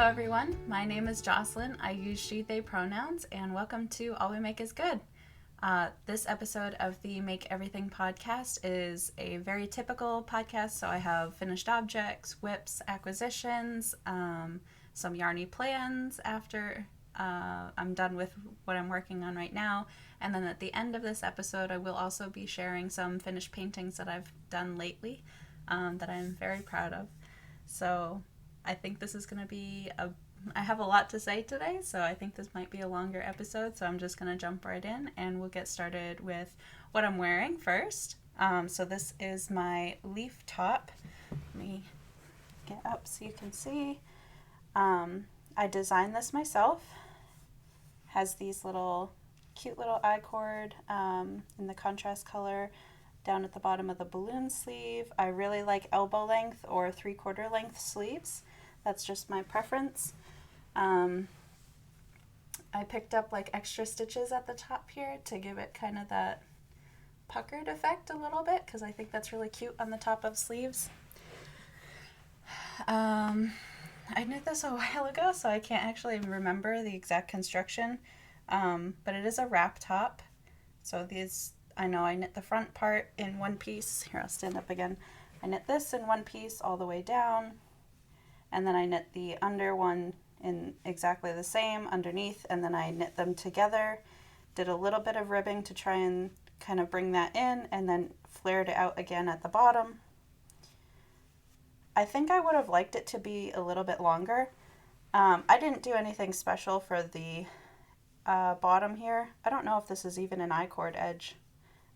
Hello everyone, my name is Jocelyn. I use she, they pronouns, and welcome to All We Make is Good. This episode of the Make Everything podcast is a very typical podcast, so I have finished objects, whips, acquisitions, some yarny plans after I'm done with what I'm working on right now, and then at the end of this episode I will also be sharing some finished paintings that I've done lately that I'm very proud of. So I think this is going to be I have a lot to say today, so I think this might be a longer episode, so I'm just going to jump right in and we'll get started with what I'm wearing first. So this is my leaf top. Let me get up so you can see. I designed this myself. Has these cute little I-cord in the contrast color down at the bottom of the balloon sleeve. I really like elbow length or 3/4 length sleeves. That's just my preference. I picked up like extra stitches at the top here to give it kind of that puckered effect a little bit, because I think that's really cute on the top of sleeves. I knit this a while ago, so I can't actually remember the exact construction, but it is a wrap top. So I know I knit the front part in one piece. Here, I'll stand up again. I knit this in one piece all the way down, and then I knit the under one in exactly the same underneath, and then I knit them together, did a little bit of ribbing to try and kind of bring that in, and then flared it out again at the bottom. I think I would have liked it to be a little bit longer. I didn't do anything special for the bottom here. I don't know if this is even an I-cord edge.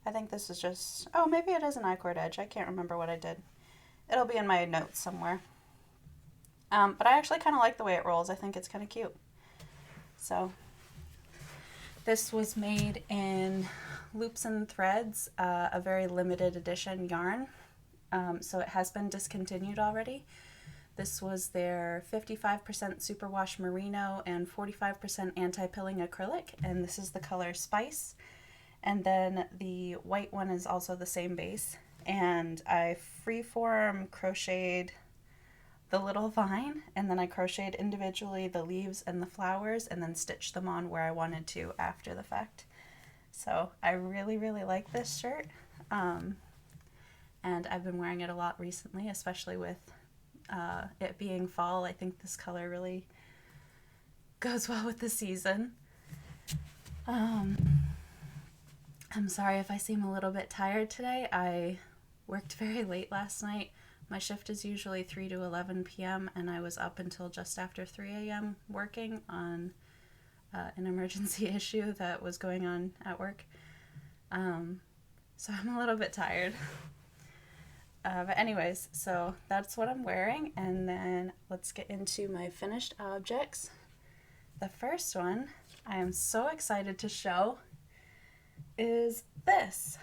I think this is just, oh, maybe it is an I-cord edge. I can't remember what I did. It'll be in my notes somewhere. But I actually kind of like the way it rolls. I think it's kind of cute. So this was made in Loops and Threads, a very limited edition yarn. So it has been discontinued already. This was their 55% superwash merino and 45% anti-pilling acrylic, and this is the color Spice. And then the white one is also the same base. And I freeform crocheted the little vine, and then I crocheted individually the leaves and the flowers, and then stitched them on where I wanted to after the fact. So I really, really like this shirt. And I've been wearing it a lot recently, especially with it being fall. I think this color really goes well with the season. I'm sorry if I seem a little bit tired today. I worked very late last night. My shift is usually 3 to 11 p.m. and I was up until just after 3 a.m. working on an emergency issue that was going on at work. So I'm a little bit tired. But anyways, so that's what I'm wearing, and then let's get into my finished objects. The first one I am so excited to show is this.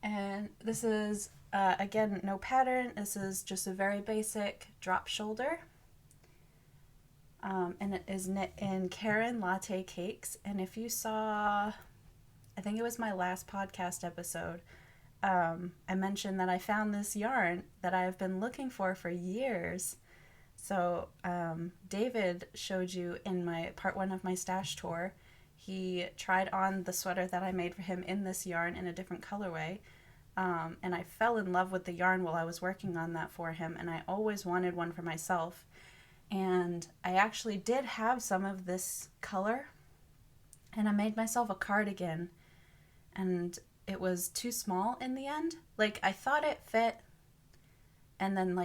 And this is, again, no pattern. This is just a very basic drop shoulder. And it is knit in Caron Latte Cakes. And if you saw, I think it was my last podcast episode, I mentioned that I found this yarn that I've been looking for years. So David showed you in my part 1 of my stash tour. He tried on the sweater that I made for him in this yarn in a different colorway. And I fell in love with the yarn while I was working on that for him, and I always wanted one for myself. And I actually did have some of this color, and I made myself a cardigan, and it was too small in the end. Like, I thought it fit, and then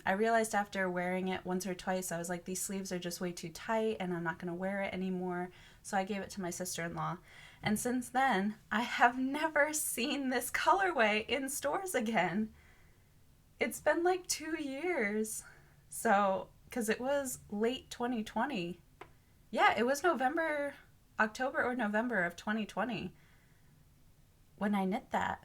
I realized after wearing it once or twice, I was like, these sleeves are just way too tight and I'm not going to wear it anymore. So I gave it to my sister-in-law. And since then, I have never seen this colorway in stores again. It's been 2 years. So, because it was late 2020. Yeah, it was October or November of 2020 when I knit that.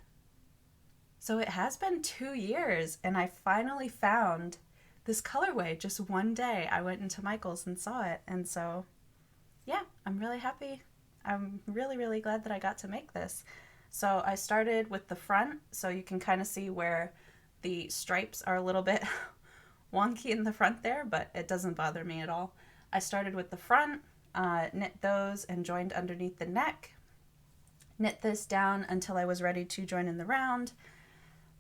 So it has been 2 years, and I finally found this colorway just one day. I went into Michael's and saw it, and so, yeah, I'm really happy. I'm really, really glad that I got to make this. So I started with the front, so you can kind of see where the stripes are a little bit wonky in the front there, but it doesn't bother me at all. I started with the front, knit those and joined underneath the neck, knit this down until I was ready to join in the round,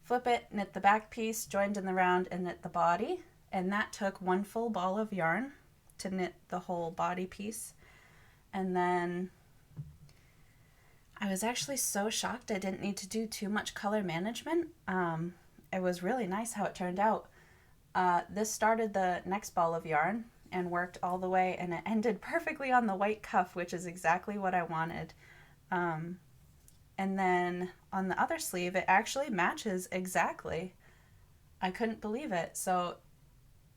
flip it, knit the back piece, joined in the round, and knit the body. And that took one full ball of yarn to knit the whole body piece. And then I was actually so shocked I didn't need to do too much color management. It was really nice how it turned out. This started the next ball of yarn and worked all the way, and it ended perfectly on the white cuff, which is exactly what I wanted. And then on the other sleeve, it actually matches exactly. I couldn't believe it. So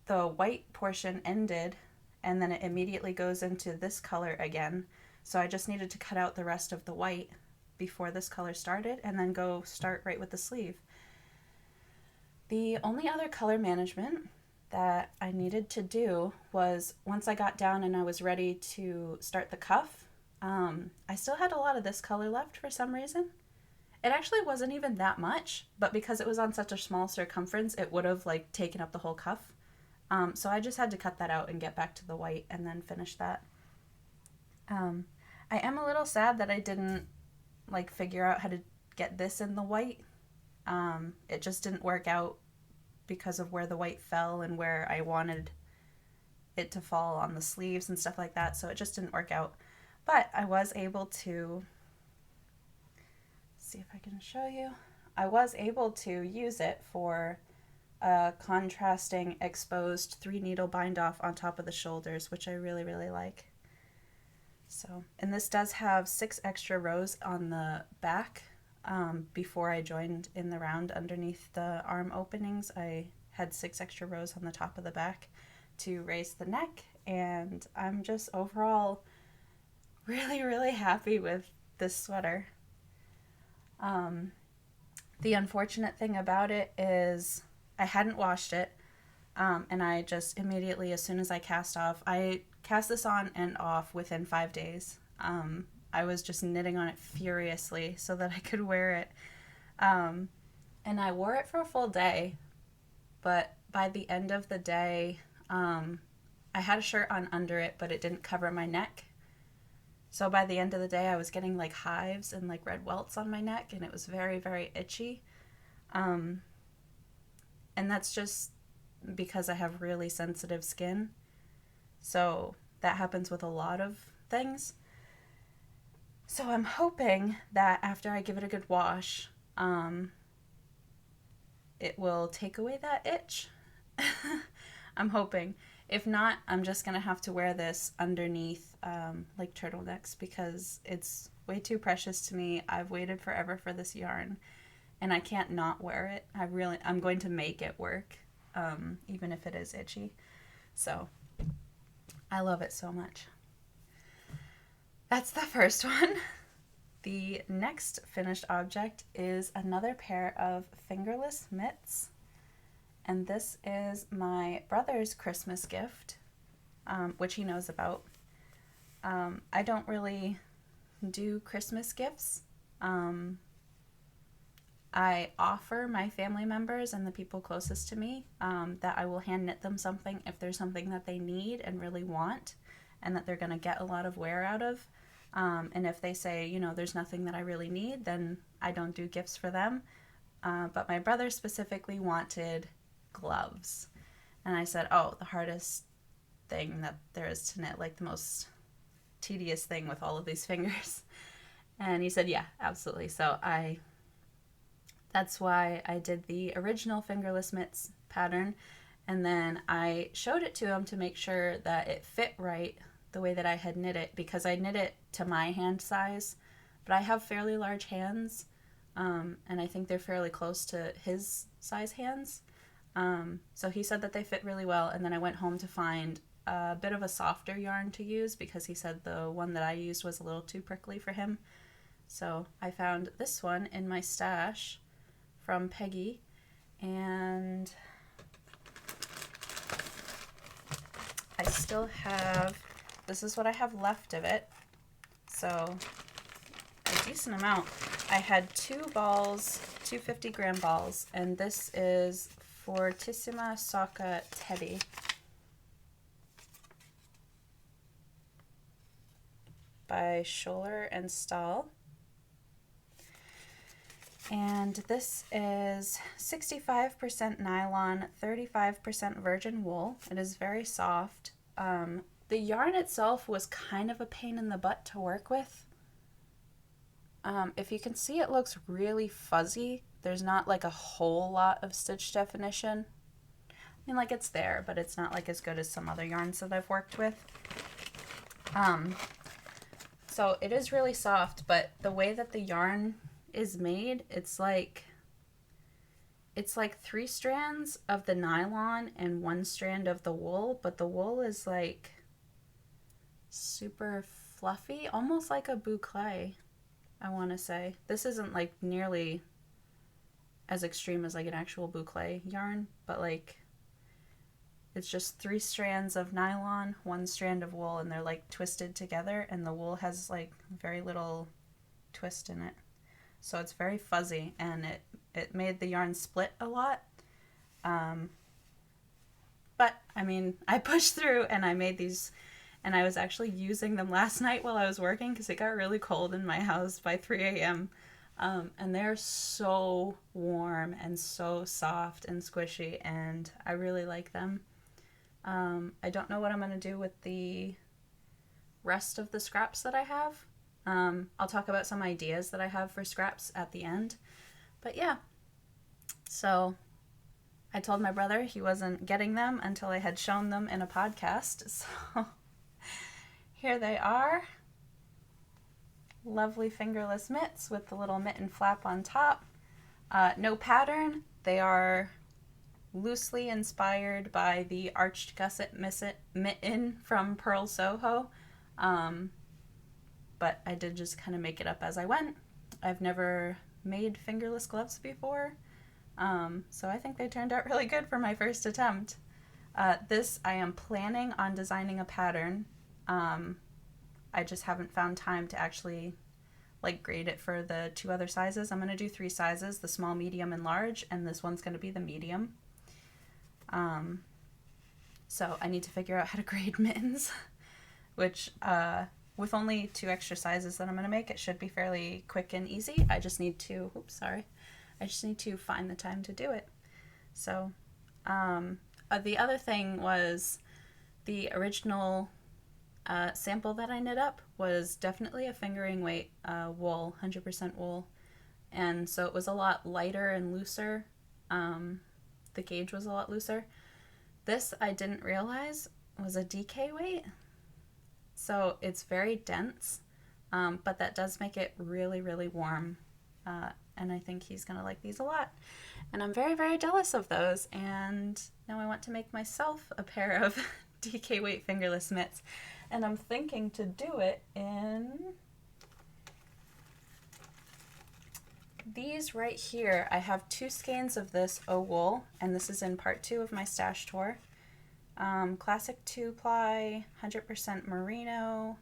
the white portion ended, and then it immediately goes into this color again. So I just needed to cut out the rest of the white before this color started and then go start right with the sleeve. The only other color management that I needed to do was once I got down and I was ready to start the cuff, I still had a lot of this color left for some reason. It actually wasn't even that much, but because it was on such a small circumference, it would have like taken up the whole cuff. So I just had to cut that out and get back to the white and then finish that. I am a little sad that I didn't like figure out how to get this in the white. It just didn't work out because of where the white fell and where I wanted it to fall on the sleeves and stuff like that. So it just didn't work out. But I was able to, see if I can show you. I was able to use it for a contrasting exposed 3-needle bind off on top of the shoulders, which I really, really like. So, and this does have 6 extra rows on the back. Before I joined in the round underneath the arm openings, I had 6 extra rows on the top of the back to raise the neck, and I'm just overall really, really happy with this sweater. The unfortunate thing about it is I hadn't washed it, and I just immediately, as soon as I cast this on and off within 5 days. I was just knitting on it furiously so that I could wear it. And I wore it for a full day, but by the end of the day, I had a shirt on under it, but it didn't cover my neck. So by the end of the day, I was getting like hives and like red welts on my neck, and it was very, very itchy. And that's just because I have really sensitive skin. So that happens with a lot of things. So I'm hoping that after I give it a good wash, it will take away that itch. I'm hoping. If not, I'm just going to have to wear this underneath like turtlenecks because it's way too precious to me. I've waited forever for this yarn and I can't not wear it. I'm going to make it work, even if it is itchy. So I love it so much. That's the first one. The next finished object is another pair of fingerless mitts. And this is my brother's Christmas gift, which he knows about. I don't really do Christmas gifts. I offer my family members and the people closest to me that I will hand knit them something if there's something that they need and really want and that they're going to get a lot of wear out of. And if they say, you know, there's nothing that I really need, then I don't do gifts for them. But my brother specifically wanted gloves. And I said, oh, the hardest thing that there is to knit, like the most tedious thing with all of these fingers. And he said, yeah, absolutely. So that's why I did the original fingerless mitts pattern. And then I showed it to him to make sure that it fit right the way that I had knit it, because I knit it to my hand size, but I have fairly large hands, and I think they're fairly close to his size hands. So he said that they fit really well, and then I went home to find a bit of a softer yarn to use because he said the one that I used was a little too prickly for him. So I found this one in my stash from Peggy, and I still have, this is what I have left of it, so a decent amount. I had 2 balls, 2 50-gram balls, and this is Fortissima Socka Teddy. By Schoeller+Stahl. And this is 65% nylon, 35% virgin wool. It is very soft. The yarn itself was kind of a pain in the butt to work with. If you can see, it looks really fuzzy. There's not like a whole lot of stitch definition. I mean, like, it's there, but it's not like as good as some other yarns that I've worked with. So it is really soft, but the way that the yarn is made, it's like 3 strands of the nylon and 1 strand of the wool, but the wool is like super fluffy, almost like a boucle, I want to say. This isn't like nearly as extreme as like an actual boucle yarn, but like it's just 3 strands of nylon, 1 strand of wool, and they're like twisted together, and the wool has like very little twist in it. So it's very fuzzy, and it made the yarn split a lot. But I mean, I pushed through and I made these, and I was actually using them last night while I was working because it got really cold in my house by 3 a.m. And they're so warm and so soft and squishy, and I really like them. I don't know what I'm going to do with the rest of the scraps that I have. I'll talk about some ideas that I have for scraps at the end. But yeah, so I told my brother he wasn't getting them until I had shown them in a podcast. So here they are. Lovely fingerless mitts with the little mitten flap on top. No pattern. They are loosely inspired by the arched gusset mitten from Pearl Soho. But I did just kind of make it up as I went. I've never made fingerless gloves before, so I think they turned out really good for my first attempt. This, I am planning on designing a pattern. I just haven't found time to actually like grade it for the 2 other sizes. I'm going to do 3 sizes, the small, medium, and large, and this one's going to be the medium. So I need to figure out how to grade mittens, which with only 2 extra sizes that I'm going to make, it should be fairly quick and easy. I just need to, I just need to find the time to do it. So the other thing was the original sample that I knit up was definitely a fingering weight wool, 100% wool. And so it was a lot lighter and looser. The gauge was a lot looser. This, I didn't realize, was a DK weight. So it's very dense, but that does make it really, really warm. And I think he's going to like these a lot. And I'm very, very jealous of those. And now I want to make myself a pair of DK weight fingerless mitts. And I'm thinking to do it in these right here. I have 2 skeins of this wool, and this is in part 2 of my stash tour. Classic 2-ply, 100% merino.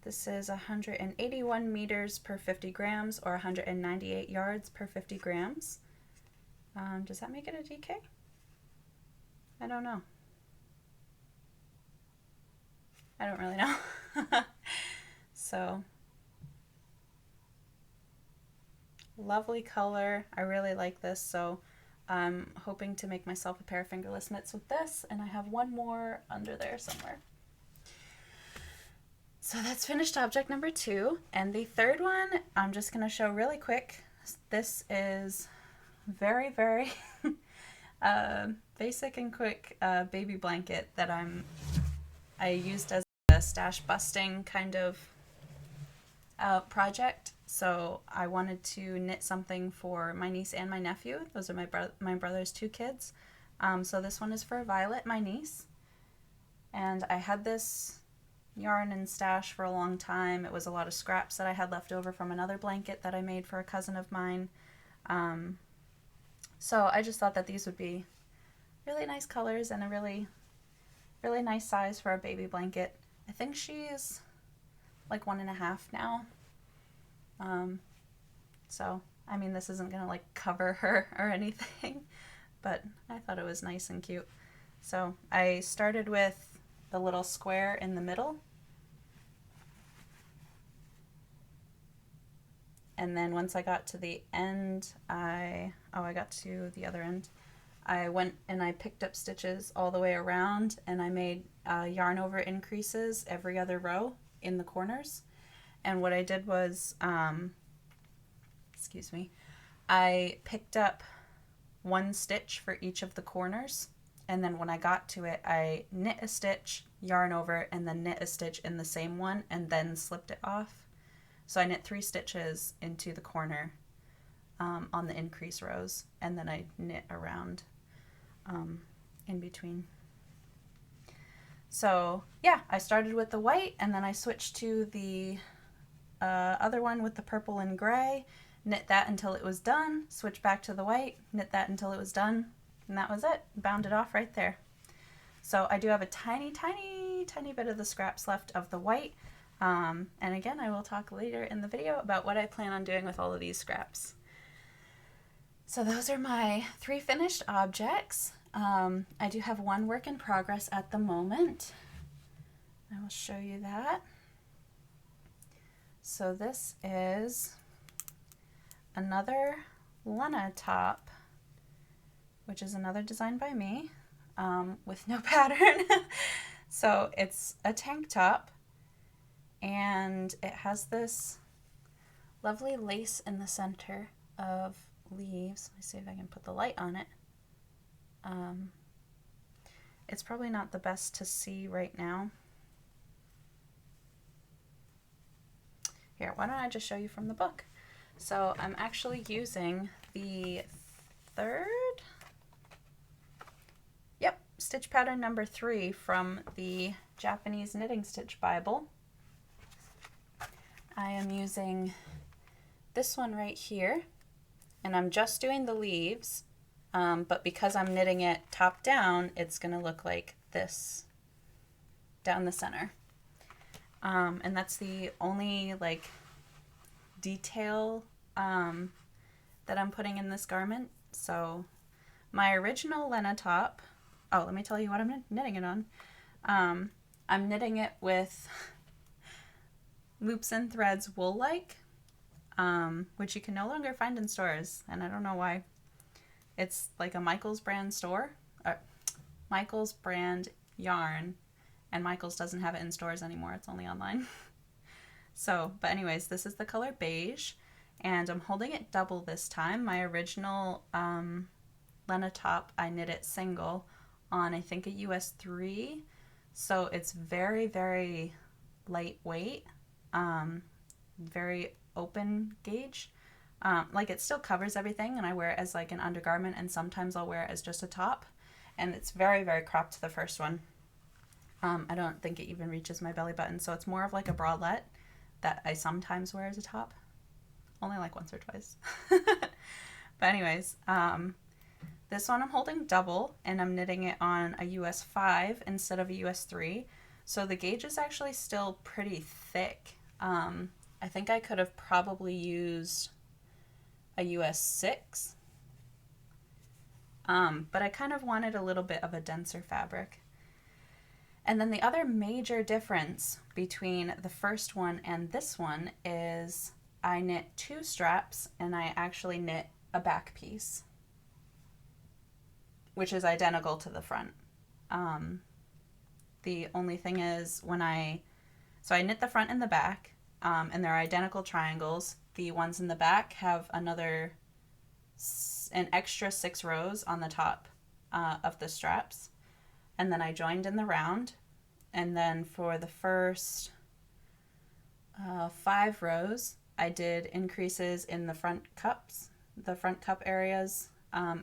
This is 181 meters per 50 grams, or 198 yards per 50 grams. Does that make it a DK? I don't know. I don't really know. So, lovely color. I really like this, so I'm hoping to make myself a pair of fingerless mitts with this, and I have one more under there somewhere. So that's finished object number 2, and the third one I'm just going to show really quick. This is very, very basic and quick baby blanket that I used as a stash busting kind of project. So I wanted to knit something for my niece and my nephew. Those are my brother's 2 kids. So this one is for Violet, my niece. And I had this yarn and stash for a long time. It was a lot of scraps that I had left over from another blanket that I made for a cousin of mine. So I just thought that these would be really nice colors and a really, really nice size for a baby blanket. I think she's like 1.5 now. So, I mean, this isn't gonna like cover her or anything, but I thought it was nice and cute. So I started with the little square in the middle, and then once I got to the end, I got to the other end. I went and I picked up stitches all the way around, and I made yarn over increases every other row in the corners. And what I did was, excuse me, I picked up one stitch for each of the corners, and then when I got to it, I knit a stitch, yarn over, and then knit a stitch in the same one, and then slipped it off. So I knit 3 stitches into the corner on the increase rows, and then I knit around in between. So yeah, I started with the white, and then I switched to the other one with the purple and gray, knit that until it was done, switch back to the white, knit that until it was done, and that was it. Bound it off right there. So I do have a tiny bit of the scraps left of the white, and again, I will talk later in the video about what I plan on doing with all of these scraps. So those are my 3 finished objects. I do have one work in progress at the moment. I will show you that. So this is another Lenna top, which is another design by me, with no pattern. So it's a tank top, and it has this lovely lace in the center of leaves. Let me see if I can put the light on it. It's probably not the best to see right now. Here, why don't I just show you from the book? So I'm actually using the stitch pattern number 3 from the Japanese Knitting Stitch Bible. I am using this one right here, and I'm just doing the leaves, but because I'm knitting it top down, it's going to look like this down the center. And that's the only like detail that I'm putting in this garment. So my original Lenna top, let me tell you what I'm knitting it on. I'm knitting it with Loops and Threads Woolike, which you can no longer find in stores, and I don't know why. It's like a Michaels brand store, Michaels brand yarn, and Michaels doesn't have it in stores anymore. It's only online. So, but anyways, this is the color beige, and I'm holding it double this time. My original Lenna top, I knit it single on, I think, a US 3, so it's very, very lightweight, very open gauge. Like it still covers everything, and I wear it as like an undergarment, and sometimes I'll wear it as just a top, and it's very, very cropped, the first one. I don't think it even reaches my belly button, so it's more of like a bralette that I sometimes wear as a top. Only like once or twice. But anyways, this one I'm holding double, and I'm knitting it on a US 5 instead of a US 3. So the gauge is actually still pretty thick. I think I could have probably used a US 6. But I kind of wanted a little bit of a denser fabric. And then the other major difference between the first one and this one is I knit 2 straps, and I actually knit a back piece, which is identical to the front. The only thing is so I knit the front and the back, and they're identical triangles. The ones in the back have an extra 6 rows on the top of the straps. And then I joined in the round, and then for the first 5 rows, I did increases in the front cup areas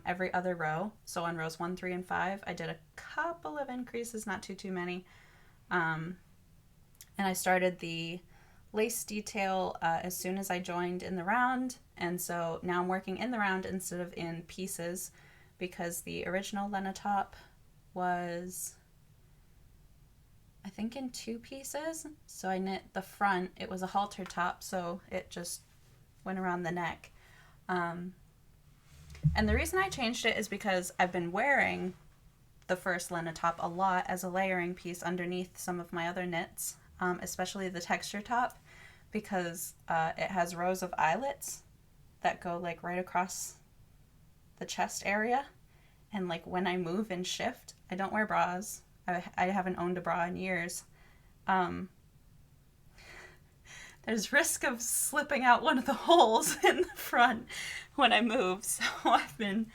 every other row. So on rows 1, 3, and 5, I did a couple of increases, not too many. And I started the lace detail as soon as I joined in the round, and so now I'm working in the round instead of in pieces, because the original Lenna top was, I think, in 2 pieces. So I knit the front. It was a halter top, so it just went around the neck. And the reason I changed it is because I've been wearing the first Lenna top a lot as a layering piece underneath some of my other knits, especially the texture top, because it has rows of eyelets that go like right across the chest area. And like when I move and shift, I don't wear bras. I haven't owned a bra in years. There's risk of slipping out one of the holes in the front when I move. So I've been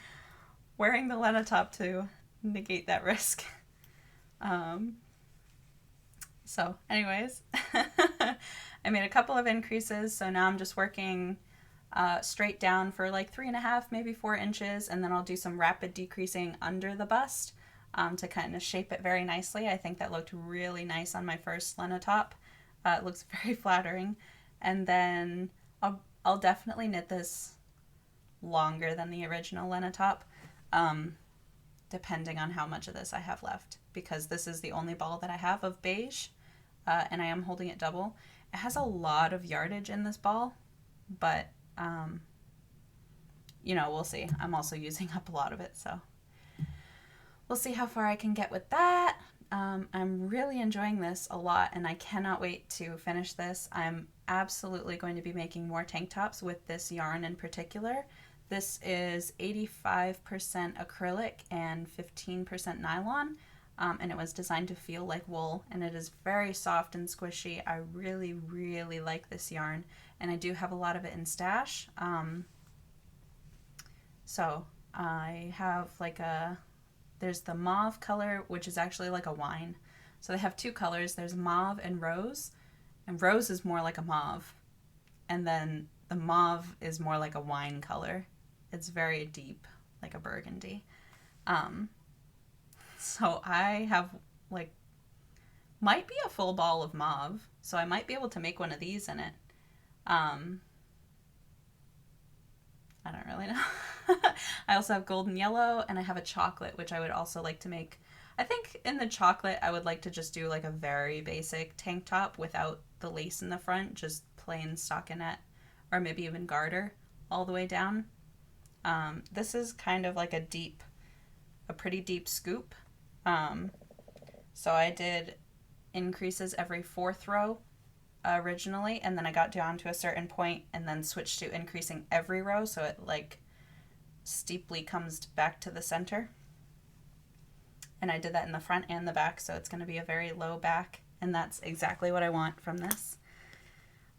wearing the Lenna top to negate that risk. So anyways, I made a couple of increases. So now I'm just working straight down for like 3.5, maybe 4 inches. And then I'll do some rapid decreasing under the bust to kind of shape it very nicely. I think that looked really nice on my first Lenna top. It looks very flattering. And then I'll definitely knit this longer than the original Lenna top, depending on how much of this I have left, because this is the only ball that I have of beige, and I am holding it double. It has a lot of yardage in this ball, but you know, we'll see. I'm also using up a lot of it, so we'll see how far I can get with that. I'm really enjoying this a lot, and I cannot wait to finish this. I'm absolutely going to be making more tank tops with this yarn in particular. This is 85% acrylic and 15% nylon, and it was designed to feel like wool, and it is very soft and squishy. I really, really like this yarn, and I do have a lot of it in stash. So I have like there's the mauve color, which is actually like a wine. So they have 2 colors. There's mauve and rose is more like a mauve. And then the mauve is more like a wine color. It's very deep, like a burgundy. So I have like, might be a full ball of mauve. So I might be able to make one of these in it. I don't really know. I also have golden yellow, and I have a chocolate, which I would also like to make. I think in the chocolate, I would like to just do like a very basic tank top without the lace in the front, just plain stockinette, or maybe even garter all the way down. This is kind of like a pretty deep scoop. So I did increases every 4th row originally, and then I got down to a certain point and then switched to increasing every row, so it like steeply comes back to the center. And I did that in the front and the back, so it's going to be a very low back, and that's exactly what I want from this.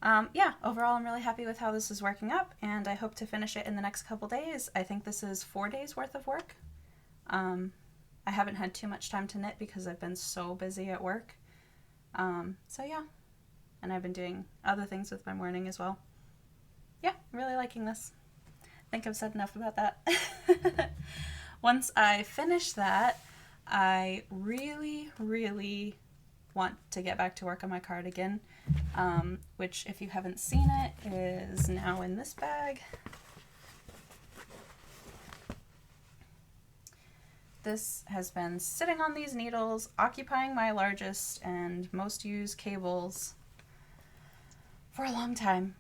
Yeah, overall I'm really happy with how this is working up, and I hope to finish it in the next couple days. I think this is 4 days worth of work. I haven't had too much time to knit because I've been so busy at work. So yeah, and I've been doing other things with my morning as well. Yeah, I'm really liking this. I think I've said enough about that. Once I finish that, I really, really want to get back to work on my cardigan, which, if you haven't seen it, is now in this bag. This has been sitting on these needles, occupying my largest and most used cables for a long time.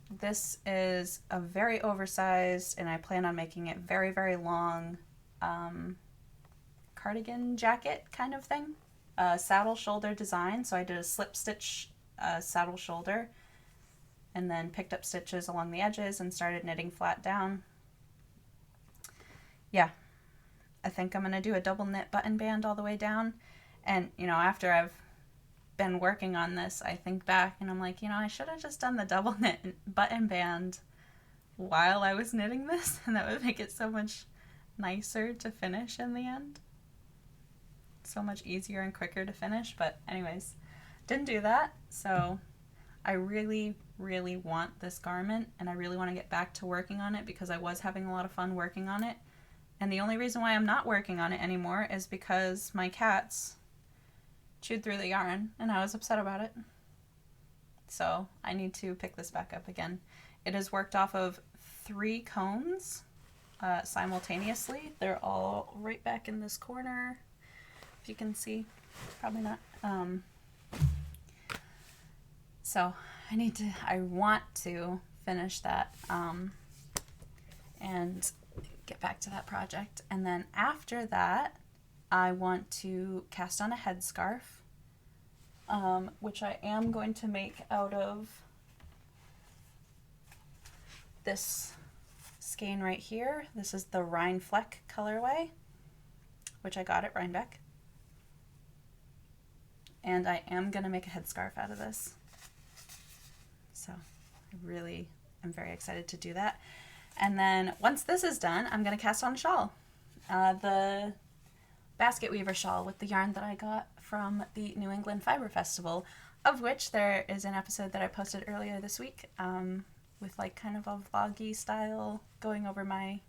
This is a very oversized, and I plan on making it very, very long, cardigan jacket kind of thing. Saddle shoulder design. So I did a slip stitch saddle shoulder, and then picked up stitches along the edges and started knitting flat down. Yeah, I think I'm going to do a double knit button band all the way down. And, you know, after I've been working on this, I think back and I'm like, you know, I should have just done the double knit button band while I was knitting this, and that would make it so much nicer to finish in the end. So much easier and quicker to finish. But anyways, didn't do that. So I really, really want this garment, and I really want to get back to working on it because I was having a lot of fun working on it. And the only reason why I'm not working on it anymore is because my cats chewed through the yarn, and I was upset about it. So I need to pick this back up again. It is worked off of 3 cones simultaneously. They're all right back in this corner, if you can see. Probably not. So I want to finish that. and get back to that project. And then after that, I want to cast on a headscarf, which I am going to make out of this skein right here. This is the Rhine Fleck colorway, which I got at Rhinebeck. And I am going to make a headscarf out of this. So I really am very excited to do that. And then once this is done, I'm going to cast on a shawl. The Basketweaver shawl with the yarn that I got from the New England Fiber Festival, of which there is an episode that I posted earlier this week, with like kind of a vloggy style going over my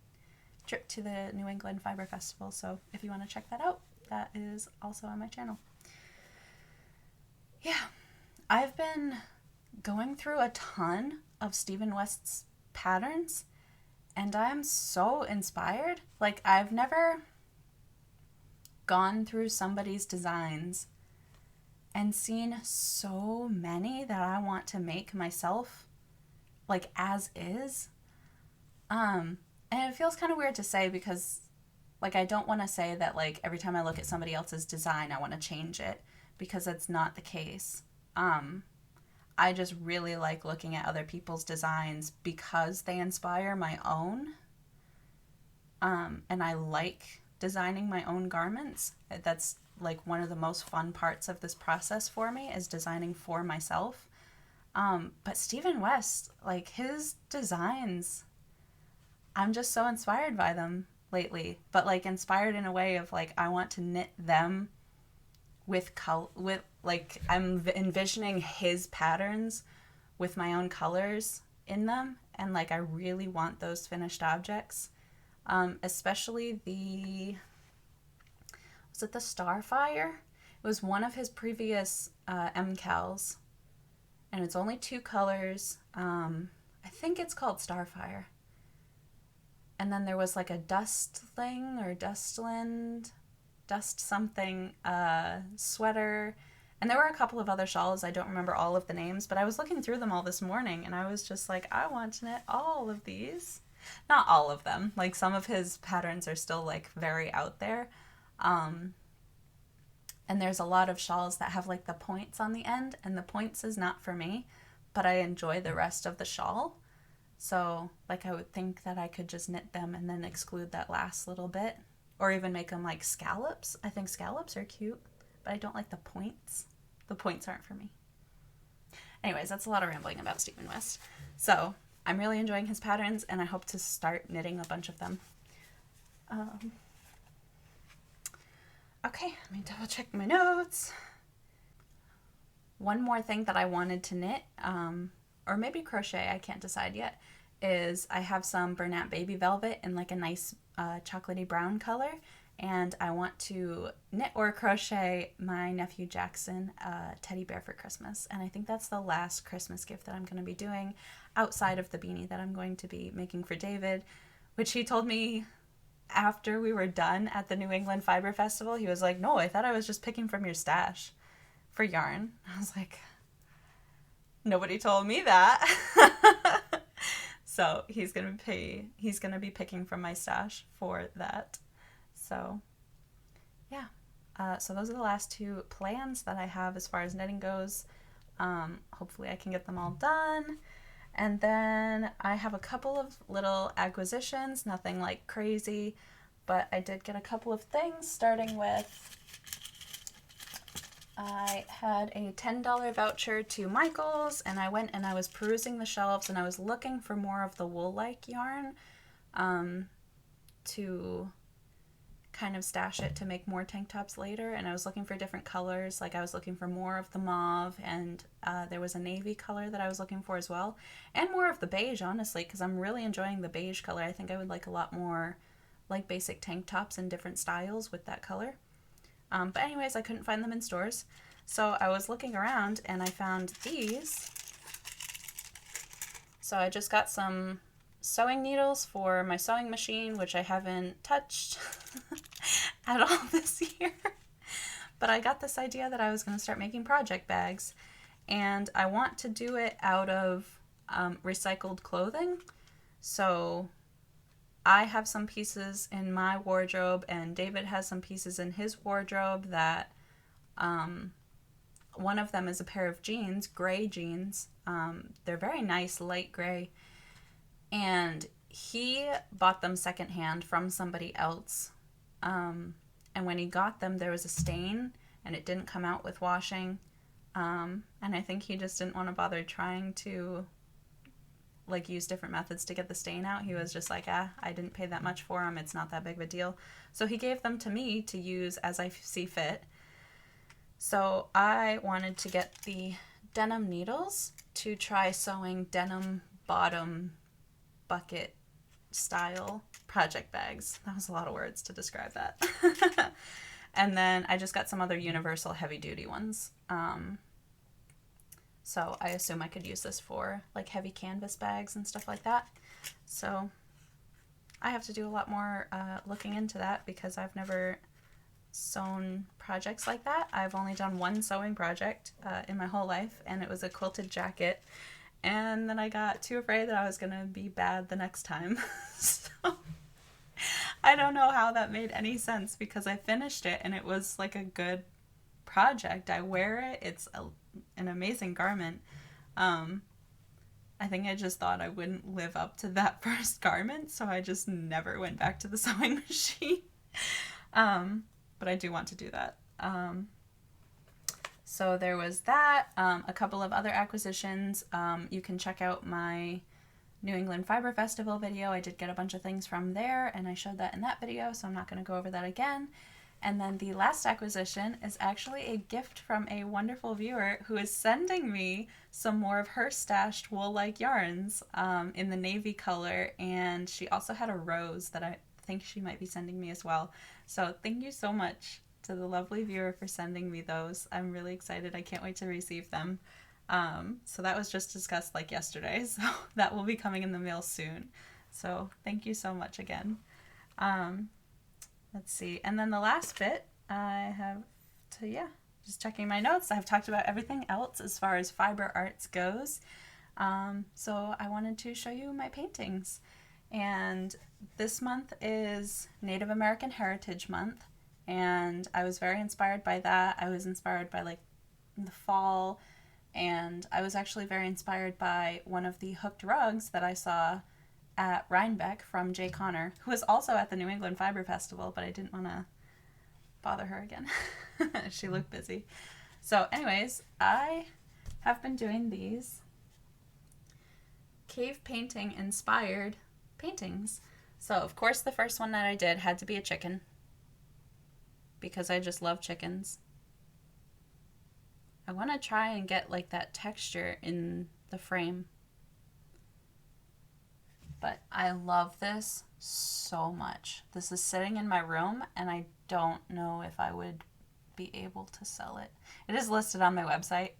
trip to the New England Fiber Festival. So if you want to check that out, that is also on my channel. Yeah, I've been going through a ton of Stephen West's patterns, and I am so inspired. Like, I've never gone through somebody's designs and seen so many that I want to make myself, like as is. And it feels kind of weird to say because, like, I don't want to say that, like, every time I look at somebody else's design, I want to change it, because that's not the case. I just really like looking at other people's designs because they inspire my own. And I like designing my own garments. That's like one of the most fun parts of this process for me, is designing for myself. But Stephen West, like, his designs, I'm just so inspired by them lately, but like inspired in a way of like, I want to knit them with like, I'm envisioning his patterns with my own colors in them. And like, I really want those finished objects. Especially was it the Starfire? It was one of his previous MCALs, and it's only 2 colors. I think it's called Starfire. And then there was like a Dustling or Dustland, Dust something sweater. And there were a couple of other shawls. I don't remember all of the names, but I was looking through them all this morning, and I was just like, I want to knit all of these. Not all of them. Like, some of his patterns are still like very out there. And there's a lot of shawls that have like the points on the end, and the points is not for me, but I enjoy the rest of the shawl. So like, I would think that I could just knit them and then exclude that last little bit, or even make them like scallops. I think scallops are cute, but I don't like the points. The points aren't for me. Anyways, that's a lot of rambling about Stephen West. So I'm really enjoying his patterns, and I hope to start knitting a bunch of them. Okay, let me double check my notes. One more thing that I wanted to knit, or maybe crochet, I can't decide yet, is I have some Bernat Baby Velvet in like a nice chocolatey brown color, and I want to knit or crochet my nephew Jackson teddy bear for Christmas. And I think that's the last Christmas gift that I'm going to be doing, outside of the beanie that I'm going to be making for David, which he told me after we were done at the New England Fiber Festival. He was like, no, I thought I was just picking from your stash for yarn. I was like, nobody told me that. So he's gonna be picking from my stash for that. So yeah, so those are the last 2 plans that I have as far as knitting goes. Hopefully I can get them all done. And then I have a couple of little acquisitions, nothing like crazy, but I did get a couple of things, starting with, I had a $10 voucher to Michael's, and I went and I was perusing the shelves, and I was looking for more of the Woolike yarn to kind of stash it to make more tank tops later. And I was looking for different colors. Like, I was looking for more of the mauve, and there was a navy color that I was looking for as well, and more of the beige, honestly, because I'm really enjoying the beige color. I think I would like a lot more like basic tank tops in different styles with that color. But anyways, I couldn't find them in stores, so I was looking around and I found these. So I just got some sewing needles for my sewing machine, which I haven't touched at all this year. But I got this idea that I was going to start making project bags, and I want to do it out of recycled clothing. So I have some pieces in my wardrobe, and David has some pieces in his wardrobe that one of them is a pair of jeans, gray jeans. They're very nice, light gray. And he bought them secondhand from somebody else. And when he got them, there was a stain, and it didn't come out with washing. And I think he just didn't want to bother trying to like use different methods to get the stain out. He was just like, I didn't pay that much for them. It's not that big of a deal. So he gave them to me to use as I see fit. So I wanted to get the denim needles to try sewing denim bottom bucket style project bags. That was a lot of words to describe that. And then I just got some other universal heavy duty ones. So I assume I could use this for like heavy canvas bags and stuff like that. So I have to do a lot more looking into that because I've never sewn projects like that. I've only done one sewing project in my whole life, and it was a quilted jacket. And then I got too afraid that I was going to be bad the next time. So I don't know how that made any sense because I finished it and it was like a good project. I wear it. It's an amazing garment. I think I just thought I wouldn't live up to that first garment, so I just never went back to the sewing machine. But I do want to do that. So there was that. A couple of other acquisitions. You can check out my New England Fiber Festival video. I did get a bunch of things from there, and I showed that in that video, so I'm not going to go over that again. And then the last acquisition is actually a gift from a wonderful viewer who is sending me some more of her stashed wool-like yarns in the navy color, and she also had a rose that I think she might be sending me as well. So thank you so much to the lovely viewer for sending me those. I'm really excited. I can't wait to receive them. So that was just discussed like yesterday, so that will be coming in the mail soon. So thank you so much again. Let's see. And then the last bit, I have to, just checking my notes. I've talked about everything else as far as fiber arts goes. So I wanted to show you my paintings. And this month is Native American Heritage Month. And I was very inspired by that. I was inspired by like the fall. And I was actually very inspired by one of the hooked rugs that I saw at Rhinebeck from Jay Connor, who was also at the New England Fiber Festival, but I didn't want to bother her again. She looked busy. So anyways, I have been doing these cave painting inspired paintings. So of course the first one that I did had to be a chicken because I just love chickens. I want to try and get like that texture in the frame. But I love this so much. This is sitting in my room, and I don't know if I would be able to sell it. It is listed on my website,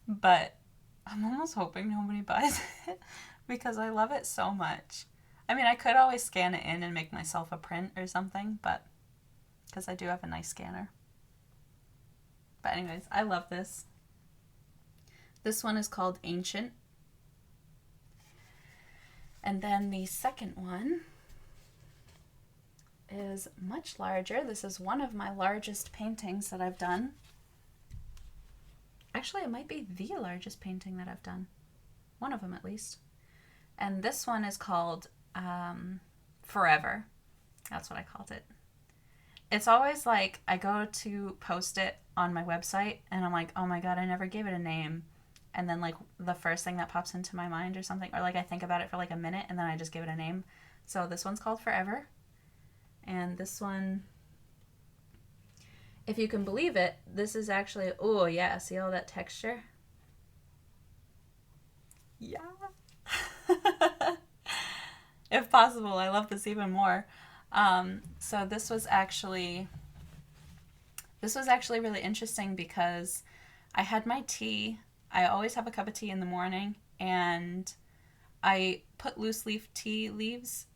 but I'm almost hoping nobody buys it because I love it so much. I mean, I could always scan it in and make myself a print or something, but because I do have a nice scanner. But anyways, I love this. This one is called Ancient. And then the second one is much larger. This is one of my largest paintings that I've done. Actually, it might be the largest painting that I've done. One of them at least. And this one is called Forever. That's what I called it. It's always like I go to post it on my website and I'm like, oh my god, I never gave it a name. And then like the first thing that pops into my mind or something, or like I think about it for like a minute and then I just give it a name. So this one's called Forever. And this one, if you can believe it, this is actually, oh yeah, see all that texture? Yeah. If possible, I love this even more. So this was actually really interesting because I had my tea. I always have a cup of tea in the morning, and I put loose leaf tea leaves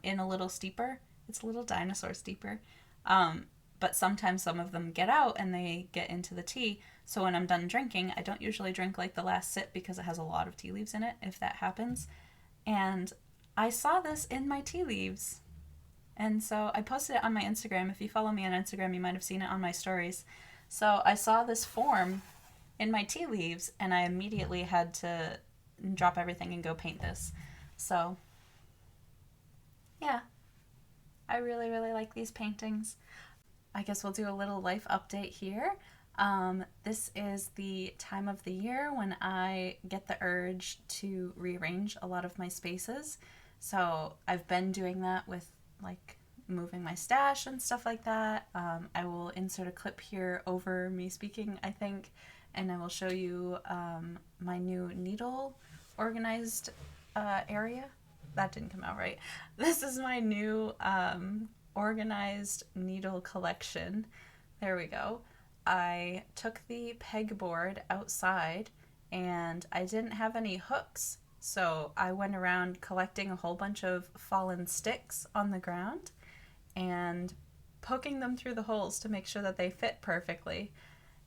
in a little steeper. It's a little dinosaur steeper. But sometimes some of them get out and they get into the tea. So when I'm done drinking, I don't usually drink like the last sip because it has a lot of tea leaves in it, if that happens. And I saw this in my tea leaves. And so I posted it on my Instagram. If you follow me on Instagram, you might have seen it on my stories. So I saw this form in my tea leaves, and I immediately had to drop everything and go paint this. So, yeah, I really, really like these paintings. I guess we'll do a little life update here. This is the time of the year when I get the urge to rearrange a lot of my spaces. So I've been doing that with like moving my stash and stuff like that. I will insert a clip here over me speaking, I think, and I will show you my new needle organized area. That didn't come out right. This is my new organized needle collection. There we go. I took the pegboard outside and I didn't have any hooks, so I went around collecting a whole bunch of fallen sticks on the ground and poking them through the holes to make sure that they fit perfectly.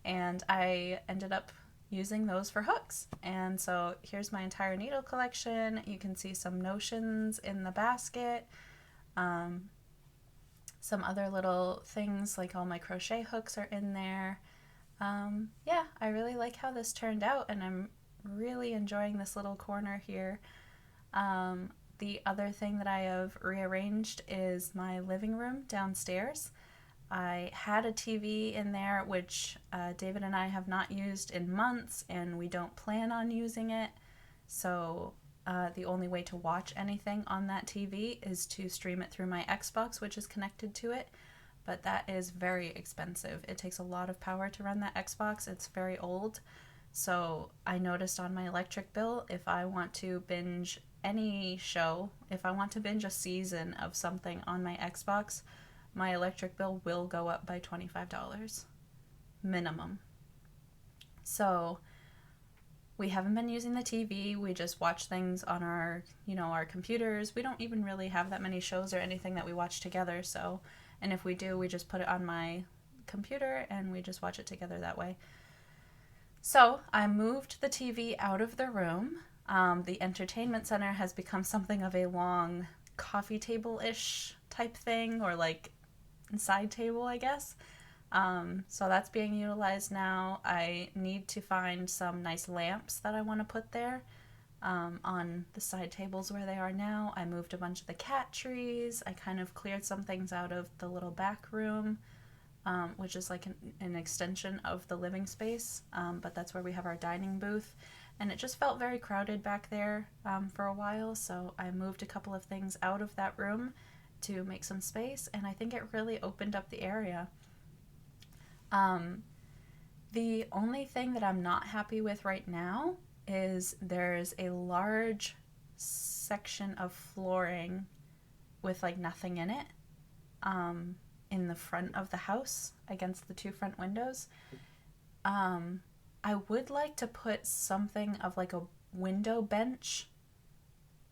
And I ended up using those for hooks. And so here's my entire needle collection. You can see some notions in the basket. Some other little things like all my crochet hooks are in there. Yeah, I really like how this turned out, and I'm really enjoying this little corner here. The other thing that I have rearranged is my living room downstairs. I had a TV in there, which David and I have not used in months, and we don't plan on using it. So the only way to watch anything on that TV is to stream it through my Xbox, which is connected to it. But that is very expensive. It takes a lot of power to run that Xbox. It's very old. So I noticed on my electric bill, if I want to binge any show, if I want to binge a season of something on my Xbox, my electric bill will go up by $25 minimum. So we haven't been using the TV. We just watch things on our computers. We don't even really have that many shows or anything that we watch together. So, and if we do, we just put it on my computer and we just watch it together that way. So I moved the TV out of the room. The entertainment center has become something of a long coffee table-ish type thing, or like side table, I guess. So that's being utilized now. I need to find some nice lamps that I want to put there on the side tables where they are now. I moved a bunch of the cat trees. I kind of cleared some things out of the little back room, which is like an extension of the living space, but that's where we have our dining booth. And it just felt very crowded back there for a while, so I moved a couple of things out of that room to make some space, and I think it really opened up the area. The only thing that I'm not happy with right now is there's a large section of flooring with like nothing in it in the front of the house against the two front windows. I would like to put something of like a window bench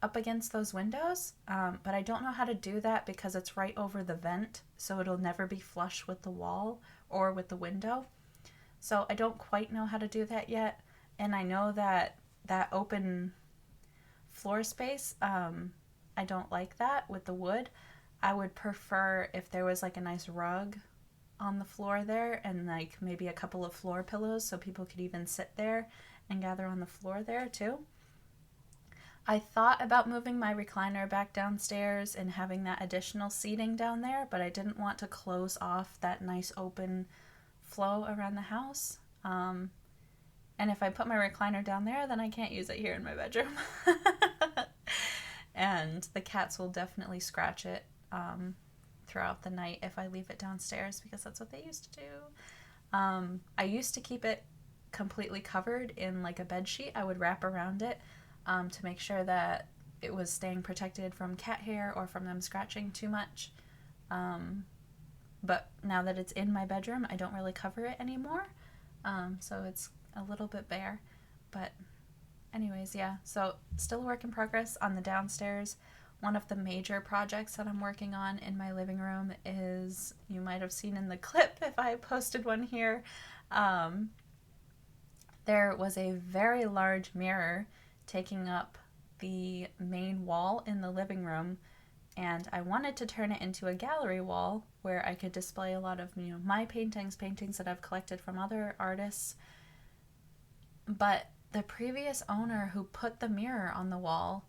up against those windows, but I don't know how to do that because it's right over the vent, so it'll never be flush with the wall or with the window. So I don't quite know how to do that yet, and I know that that open floor space, I don't like that with the wood. I would prefer if there was like a nice rug on the floor there and like maybe a couple of floor pillows so people could even sit there and gather on the floor there too. I thought about moving my recliner back downstairs and having that additional seating down there, but I didn't want to close off that nice open flow around the house. And if I put my recliner down there, then I can't use it here in my bedroom. And the cats will definitely scratch it throughout the night if I leave it downstairs, because that's what they used to do. I used to keep it completely covered in like a bed sheet. I would wrap around it to make sure that it was staying protected from cat hair or from them scratching too much. But now that it's in my bedroom, I don't really cover it anymore. So it's a little bit bare. But anyways, yeah. So still a work in progress on the downstairs. One of the major projects that I'm working on in my living room is, you might have seen in the clip if I posted one here, there was a very large mirror taking up the main wall in the living room, and I wanted to turn it into a gallery wall where I could display a lot of, my paintings that I've collected from other artists. But the previous owner who put the mirror on the wall,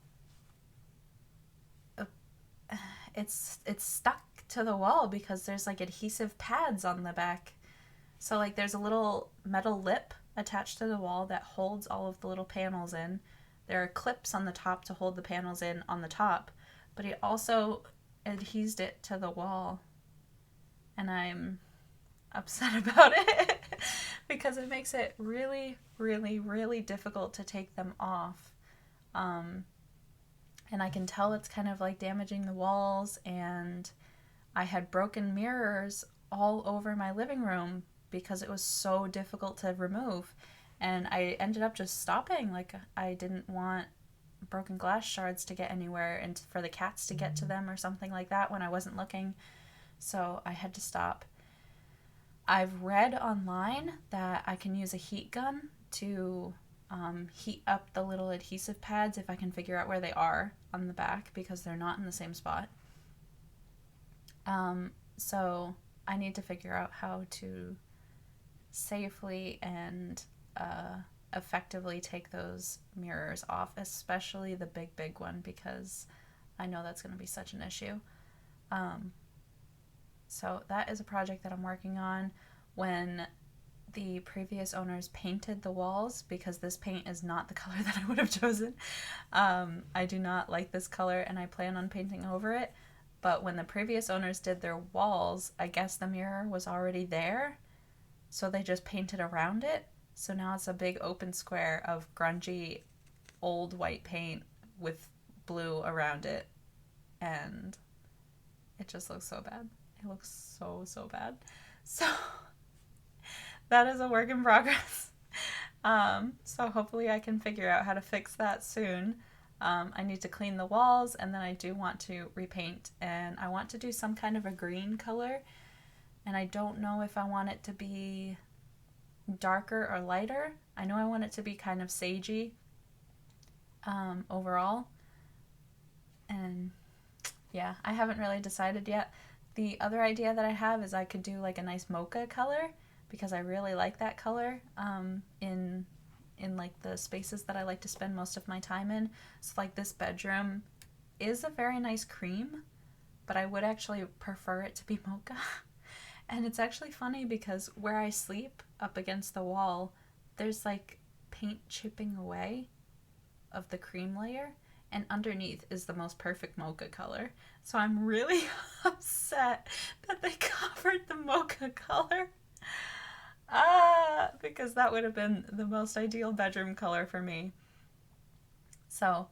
it's stuck to the wall because there's like adhesive pads on the back. So like there's a little metal lip attached to the wall that holds all of the little panels in. There are clips on the top to hold the panels in on the top, but he also adhesed it to the wall. And I'm upset about it because it makes it really, really, really difficult to take them off. And I can tell it's kind of like damaging the walls, and I had broken mirrors all over my living room because it was so difficult to remove. And I ended up just stopping. Like, I didn't want broken glass shards to get anywhere and for the cats to get to them or something like that when I wasn't looking. So I had to stop. I've read online that I can use a heat gun to heat up the little adhesive pads if I can figure out where they are on the back, because they're not in the same spot. So I need to figure out how to safely and effectively take those mirrors off, especially the big one, because I know that's going to be such an issue. So that is a project that I'm working on. When the previous owners painted the walls, because this paint is not the color that I would have chosen, I do not like this color and I plan on painting over it. But when the previous owners did their walls, I guess the mirror was already there, so they just painted around it. So now it's a big open square of grungy old white paint with blue around it, and it just looks so bad. It looks so bad. So that is a work in progress. So hopefully I can figure out how to fix that soon. I need to clean the walls, and then I do want to repaint, and I want to do some kind of a green color, and I don't know if I want it to be darker or lighter. I know I want it to be kind of sagey overall, and yeah, I haven't really decided yet. The other idea that I have is I could do like a nice mocha color, because I really like that color in like the spaces that I like to spend most of my time in. So like this bedroom is a very nice cream, but I would actually prefer it to be mocha. And it's actually funny because where I sleep up against the wall, there's like paint chipping away of the cream layer, and underneath is the most perfect mocha color. So I'm really upset that they covered the mocha color. Because that would have been the most ideal bedroom color for me. So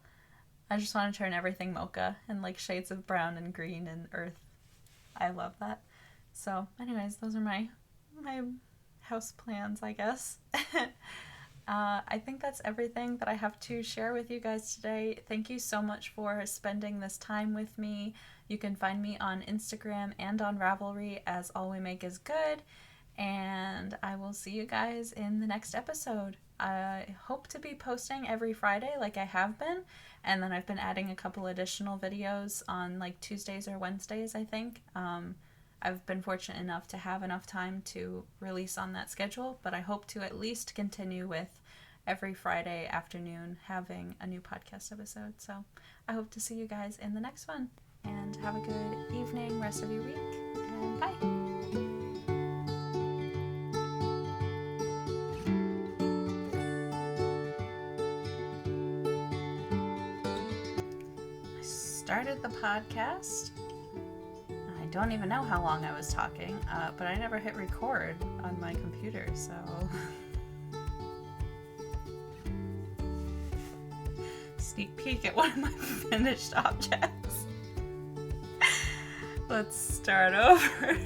I just want to turn everything mocha and like shades of brown and green and earth. I love that. So anyways, those are my house plans, I guess. I think that's everything that I have to share with you guys today. Thank you so much for spending this time with me. You can find me on Instagram and on Ravelry as All We Make Is Good. And I will see you guys in the next episode. I hope to be posting every Friday like I have been, and then I've been adding a couple additional videos on like Tuesdays or Wednesdays, I think. I've been fortunate enough to have enough time to release on that schedule, but I hope to at least continue with every Friday afternoon having a new podcast episode. So I hope to see you guys in the next one, and have a good evening, rest of your week, and bye! Started the podcast. I don't even know how long I was talking, but I never hit record on my computer, so sneak peek at one of my finished objects. Let's start over.